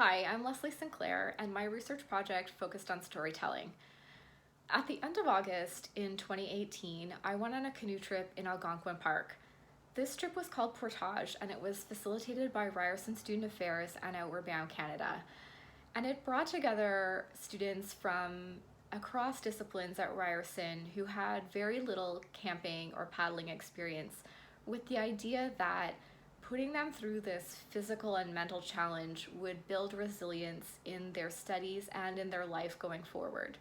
Hi, I'm Leslie Sinclair, and my research project focused on storytelling. At the end of August in 2018, I went on a canoe trip in Algonquin Park. This trip was called Portage, and it was facilitated by Ryerson Student Affairs and Outward Bound Canada. And it brought together students from across disciplines at Ryerson who had very little camping or paddling experience, with the idea that putting them through this physical and mental challenge would build resilience in their studies and in their life going forward.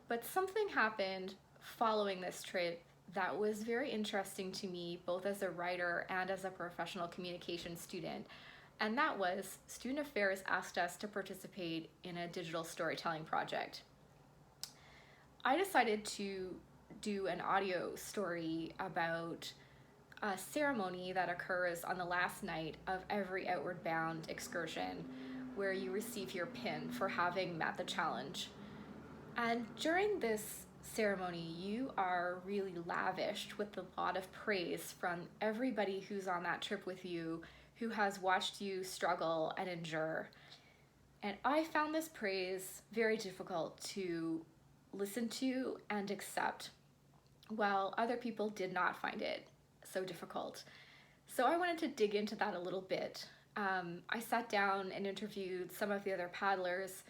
But something happened following this trip that was very interesting to me, both as a writer and as a professional communication student. And that was Student Affairs asked us to participate in a digital storytelling project. I decided to do an audio story about a ceremony that occurs on the last night of every Outward Bound excursion, where you receive your pin for having met the challenge. And during this ceremony, you are really lavished with a lot of praise from everybody who's on that trip with you, who has watched you struggle and endure. And I found this praise very difficult to listen to and accept, while other people did not find it so difficult. So I wanted to dig into that a little bit. I sat down and interviewed some of the other paddlers.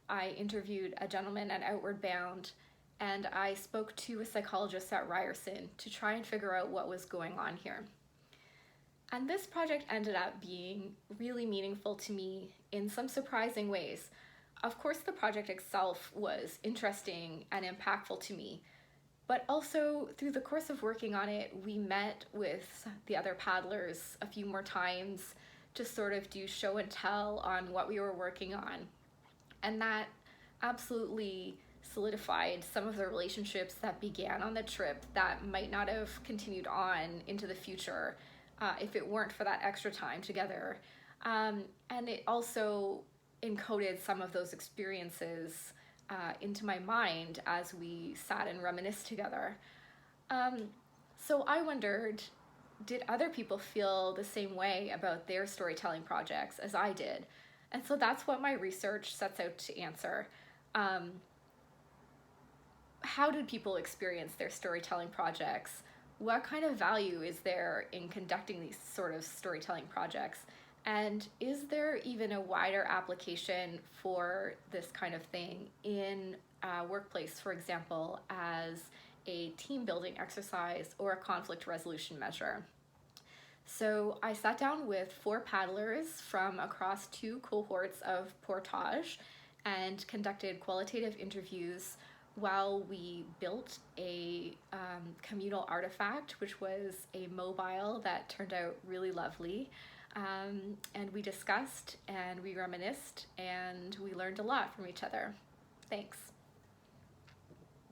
I interviewed a gentleman at Outward Bound, and I spoke to a psychologist at Ryerson to try and figure out what was going on here. And this project ended up being really meaningful to me in some surprising ways. Of course, the project itself was interesting and impactful to me, but also through the course of working on it, we met with the other paddlers a few more times to sort of do show and tell on what we were working on. And that absolutely solidified some of the relationships that began on the trip that might not have continued on into the future if it weren't for that extra time together. And it also encoded some of those experiences into my mind as we sat and reminisced together. So I wondered, did other people feel the same way about their storytelling projects as I did? And so that's what my research sets out to answer. How did people experience their storytelling projects? What kind of value is there in conducting these sort of storytelling projects? And is there even a wider application for this kind of thing in a workplace, for example, as a team building exercise or a conflict resolution measure? So I sat down with 4 paddlers from across 2 cohorts of Portage and conducted qualitative interviews while we built a communal artifact, which was a mobile that turned out really lovely. And we discussed and we reminisced and we learned a lot from each other. Thanks.